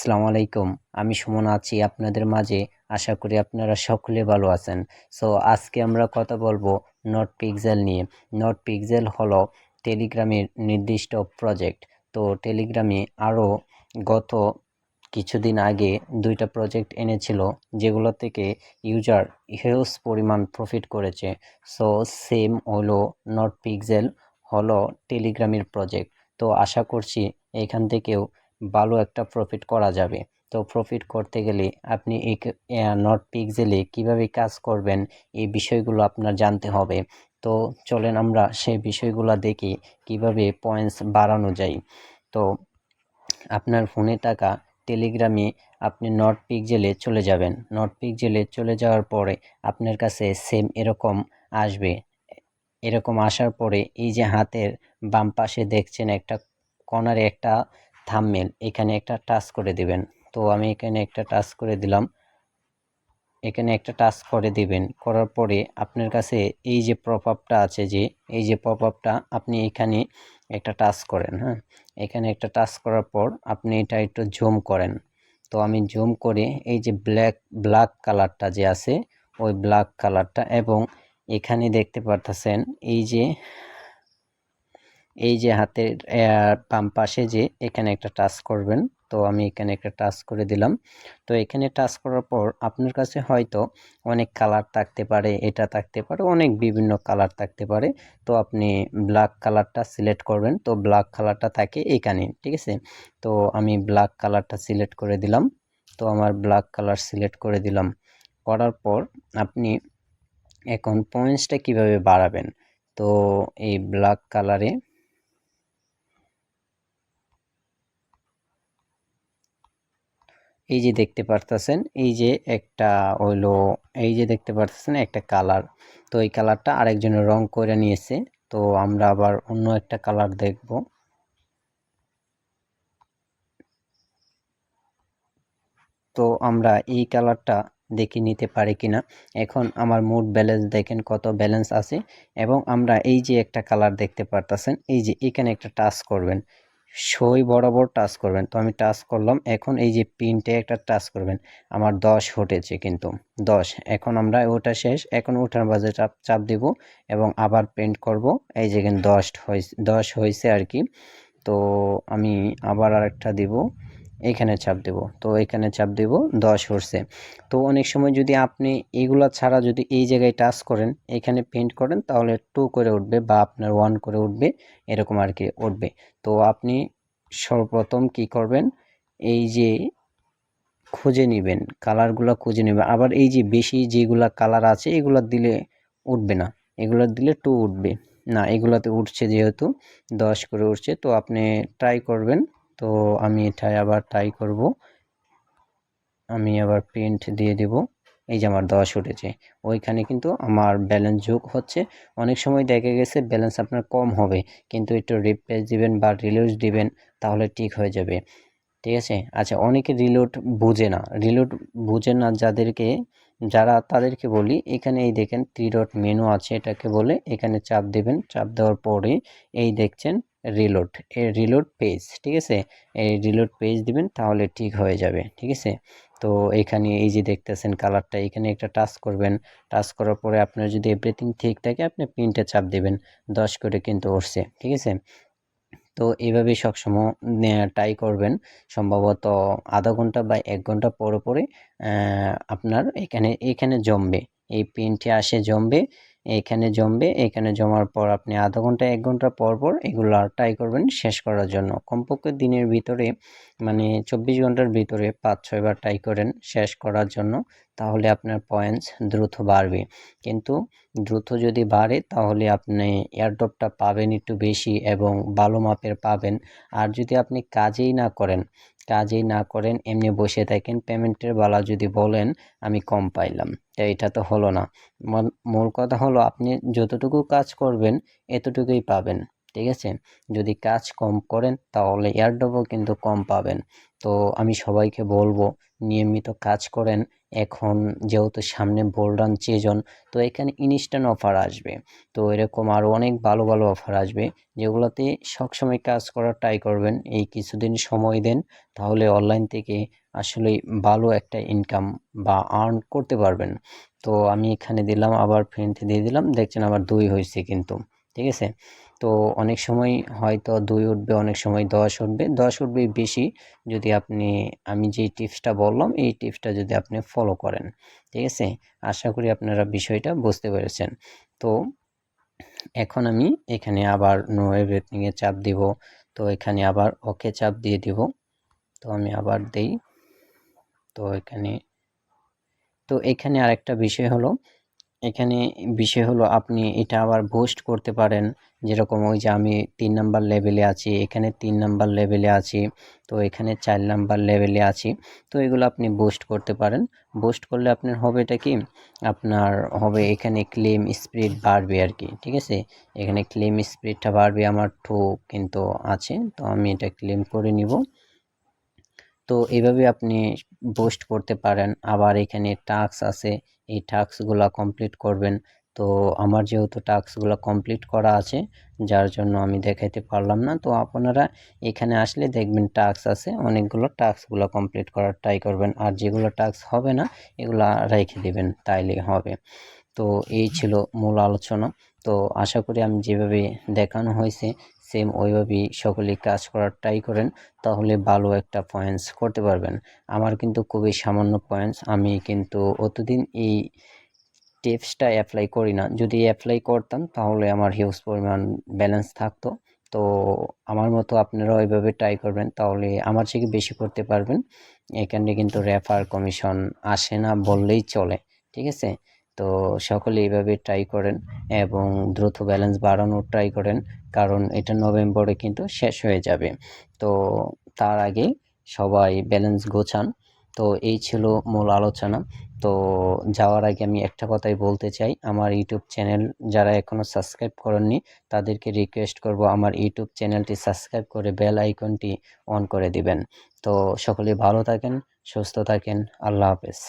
আসসালামু আলাইকুম। আমি সুমন আছি আপনাদের মাঝে। আশা করি আপনারা সকলে ভালো আছেন। সো আজকে আমরা কথা বলবো নোটপিক্সেল নিয়ে। নোটপিক্সেল হলো টেলিগ্রামের নির্দিষ্ট প্রজেক্ট। তো টেলিগ্রামে আরও গত কিছুদিন আগে 2টা প্রজেক্ট এনেছিল, যেগুলো থেকে ইউজার হিউজ পরিমাণ প্রফিট করেছে। সো সেম হলো নোটপিক্সেল হলো টেলিগ্রামের প্রজেক্ট। তো আশা করছি এখান থেকেও ভালো একটা প্রফিট করা যাবে। তো প্রফিট করতে গেলে আপনি এই নোটপিক্সেলে কীভাবে কাজ করবেন, এই বিষয়গুলো আপনার জানতে হবে। তো চলেন আমরা সেই বিষয়গুলো দেখি কিভাবে পয়েন্টস বাড়ানো যায়। তো আপনার ফোনে থাকা টেলিগ্রামে আপনি নোটপিক্সেলে চলে যাবেন। নোটপিক্সেলে চলে যাওয়ার পরে আপনার কাছে সেম এরকম আসবে। এরকম আসার পরে এই যে হাতের বাম পাশে দেখছেন একটা কর্নারে একটা থাম্বনেল, এখানে একটা টাচ করে দিবেন। তো আমি এখানে একটা টাচ করে দিলাম। এখানে একটা টাচ করে দিবেন, করার পরে আপনার কাছে এই যে পপআপটা আছে, যে এই যে পপআপটা আপনি এখানে একটা টাচ করেন। হ্যাঁ, এখানে একটা টাচ করার পর আপনি এটা একটু জুম করেন। তো আমি জুম করে এই যে ব্ল্যাক কালারটা যে আছে, ওই ব্ল্যাক কালারটা, এবং এখানে দেখতে পারতেছেন এই যে হাতের বাম পাশে যে এখানে একটা টাচ করবেন। তো আমি এখানে একটা টাচ করে দিলাম। তো এখানে টাচ করার পর আপনার কাছে হয়তো অনেক কালার থাকতে পারে, এটা থাকতে পারে, অনেক বিভিন্ন কালার থাকতে পারে। তো আপনি ব্ল্যাক কালারটা সিলেক্ট করবেন। তো ব্ল্যাক কালারটা থাকে এখানে, ঠিক আছে। তো আমি ব্ল্যাক কালারটা সিলেক্ট করে দিলাম। তো আমার ব্ল্যাক কালার সিলেক্ট করে দিলাম, করার পর আপনি এখন পয়েন্টসটা কিভাবে বাড়াবেন। তো এই ব্ল্যাক কালারে এই যে দেখতে পারতেছেন, এই যে একটা হইলো, এই যে দেখতে পারতেছেন একটা কালার। তো এই কালারটা আরেকজনের রং করে নিয়েছে। তো আমরা আবার অন্য একটা কালার দেখব। তো আমরা এই কালারটা দেখে নিতে পারি কিনা। এখন আমার মোট ব্যালেন্স দেখেন কত ব্যালেন্স আছে। এবং আমরা এই যে একটা কালার দেখতে পারতেছেন, এই যে এখানে একটা টাচ করবেন, সই বরাবর টাচ করবেন। তো আমি টাচ করলাম। এখন এই যে পিনটে একটা টাচ করবেন। আমার 10 উঠেছে, কিন্তু 10। এখন আমরা ওটা শেষ, এখন ওঠার বাজে চাপ চাপ দিব এবং আবার পেন্ট করব। এই যে এখানে 10 হয়েছে আর কি। তো আমি আবার আরেকটা দিব, এখানে চাপ দেব। তো এখানে চাপ দেব, 10 হচ্ছে। তো অনেক সময় যদি আপনি এগুলা ছাড়া যদি এই জায়গায় টাচ করেন, এখানে পেন্ট করেন, তাহলে 2 করে উঠবে বা আপনার 1 করে উঠবে, এরকম আর কি উঠবে। তো আপনি সর্বপ্রথম কি করবেন, এই যে খুঁজে নেবেন, কালারগুলো খুঁজে নেবেন। আবার এই যে বেশি যেগুলা কালার আছে এগুলা দিলে উঠবে না, এগুলা দিলে 2 উঠবে না। এগুলাতে উঠছে যেহেতু 10 করে উঠছে, তো আপনি ট্রাই করবেন। তো আমি এটাই আবার ট্রাই করব। আমি আবার প্রিন্ট দিয়ে দেব। এই যে আমার 10 উঠেছে, ওইখানে কিন্তু আমার ব্যালেন্স যোগ হচ্ছে। অনেক সময় দেখা গেছে ব্যালেন্স আপনার কম হবে, কিন্তু একটু রিপ্লেস দিবেন বা রিলিজ দিবেন, তাহলে ঠিক হয়ে যাবে, ঠিক আছে। আচ্ছা, অনেকে রিলোড বুঝে না যারা তাদেরকে বলি, এখানে এই দেখেন 3 ডট মেনু আছে, এটাকে বলে এখানে চাপ দিবেন। চাপ দেওয়ার পরে এই দেখছেন রিলোড পেজ, ঠিক আছে। এই রিলোড পেজ দিবেন, তাহলে ঠিক হয়ে যাবে, ঠিক আছে। তো এখানে এই যে দেখতেছেন কালারটা, এখানে একটা টাচ করবেন। টাচ করার পরে আপনার যদি এভরিথিং ঠিক থাকে, আপনি প্রিন্টে চাপ দিবেন। 10 করে কিন্তু উঠছে, ঠিক আছে। তো এইভাবে সবসময় ট্রাই করবেন। সম্ভবত আধা ঘন্টা বা 1 ঘন্টা পরে পরে আপনার এখানে জমবে, এই পিনটি আসে জমবে, এখানে জমার পর আপনি আধা ঘন্টা 1 ঘন্টা পর পর এগুলো ট্রাই করবেন শেষ করার জন্য। কমপক্ষে দিনের ভিতরে, মানে 24 ঘন্টার ভিতরে 5-6 বার ট্রাই করেন শেষ করার জন্য, তাহলে আপনার পয়েন্টস দ্রুত বাড়বে। কিন্তু দ্রুত যদি বাড়ে, তাহলে আপনি এয়ারড্রপটা পাবেন একটু বেশি এবং ভালো মাপের পাবেন। আর যদি আপনি কাজেই না করেন, এমনি বসে থাকেন, পেমেন্টের বেলা যদি বলেন আমি কম পাইলাম, তো এটা তো হলো না। মূল কথা হলো আপনি যতটুকু কাজ করবেন এতটুকুই পাবেন, ঠিক আছে। যদি কাজ কম করেন, তাহলে এয়ারড্রপও কিন্তু কম পাবেন। তো আমি সবাইকে বলবো নিয়মিত কাজ করেন এখন যেহেতু সামনে বোল্ডান সিজন, তো এখানে ইনস্ট্যান্ট অফার আসবে। তো এরকম আরও অনেক ভালো ভালো অফার আসবে, যেগুলোতে সবসময় কাজ করার ট্রাই করবেন। এই কিছুদিন সময় দেন, তাহলে অনলাইন থেকে আসলেই ভালো একটা ইনকাম বা আর্ন করতে পারবেন। তো আমি এখানে দিলাম, আবার ফ্রেন্ড দিয়ে দিলাম, দেখছেন আবার 2 হয়েছে কিন্তু, ঠিক আছে। তো অনেক সময় হয়তো 2 উঠবে, অনেক সময় 10 উঠবে, 10 উঠবে বেশি যদি আপনি, আমি যেই টিপসটা বললাম এই টিপসটা যদি আপনি ফলো করেন, ঠিক আছে। আশা করি আপনারা বিষয়টা বুঝতে পেরেছেন। তো এখন আমি এখানে আবার নো এভরিথিং এ চাপ দিব। তো এখানে আবার ওকে চাপ দিয়ে দিব। তো আমি আবার দেই। তো এখানে আরেকটা বিষয় হলো, এখানে বিষয় হলো আপনি এটা আবার বুস্ট করতে পারেন। যেরকম ওই যে আমি 3 নাম্বার লেভেলে আছি, এখানে 3 নাম্বার লেভেলে আছি, তো এখানে 4 নাম্বার লেভেলে আছি। তো এগুলো আপনি বুস্ট করতে পারেন। বুস্ট করলে আপনার হবে এটা কি, আপনার হবে এখানে ক্লেম স্পিড বাড়বে আর কি, ঠিক আছে। এখানে ক্লেম স্পিডটা বাড়বে, আমার 2 কিন্তু আছে, তো আমি এটা ক্লেম করে নিব। তো এইভাবে আপনি বুস্ট করতে পারেন। আবার এখানে টাস্ক আছে, এই টাস্কগুলো কমপ্লিট করবেন। তো আমার যেহেতু টাস্কগুলো কমপ্লিট করা আছে, যার জন্য আমি দেখাইতে পারলাম না। তো আপনারা এখানে আসলে দেখবেন টাস্ক আছে অনেকগুলো, টাস্কগুলো কমপ্লিট করার ট্রাই করবেন। আর যেগুলো টাস্ক হবে না এগুলা রেখে দিবেন, তাইলে হবে। তো এই ছিল মূল আলোচনা। তো আশা করি আমি যেভাবে দেখানো হয়েছে সেম ওইভাবেই সকলেই কাজ করার ট্রাই করেন, তাহলে ভালো একটা পয়েন্টস করতে পারবেন। আমার কিন্তু খুবই সামান্য পয়েন্টস, আমি কিন্তু অতদিন এই টিপসটা অ্যাপ্লাই করি না। যদি অ্যাপ্লাই করতাম তাহলে আমার হিউজ পরিমাণ ব্যালেন্স থাকতো। তো আমার মতো আপনারাও এইভাবে ট্রাই করবেন, তাহলে আমার থেকে বেশি করতে পারবেন। এখানে কিন্তু রেফার কমিশন আসে না বললেই চলে, ঠিক আছে। তো সকলে এইভাবে ট্রাই করেন এবং দ্রুত ব্যালেন্স বাড়ানোর ট্রাই করেন, কারণ এটা নভেম্বরে কিন্তু শেষ হয়ে যাবে। তো তার আগে সবাই ব্যালেন্স গোছান। তো এই ছিল মূল আলোচনা। তো যাওয়ার আগে আমি একটা কথাই বলতে চাই, আমার ইউটিউব চ্যানেল যারা এখনও সাবস্ক্রাইব করেননি তাদেরকে রিকোয়েস্ট করব আমার ইউটিউব চ্যানেলটি সাবস্ক্রাইব করে বেল আইকনটি অন করে দিবেন। তো সকলে ভালো থাকেন, সুস্থ থাকেন, আল্লাহ হাফেজ।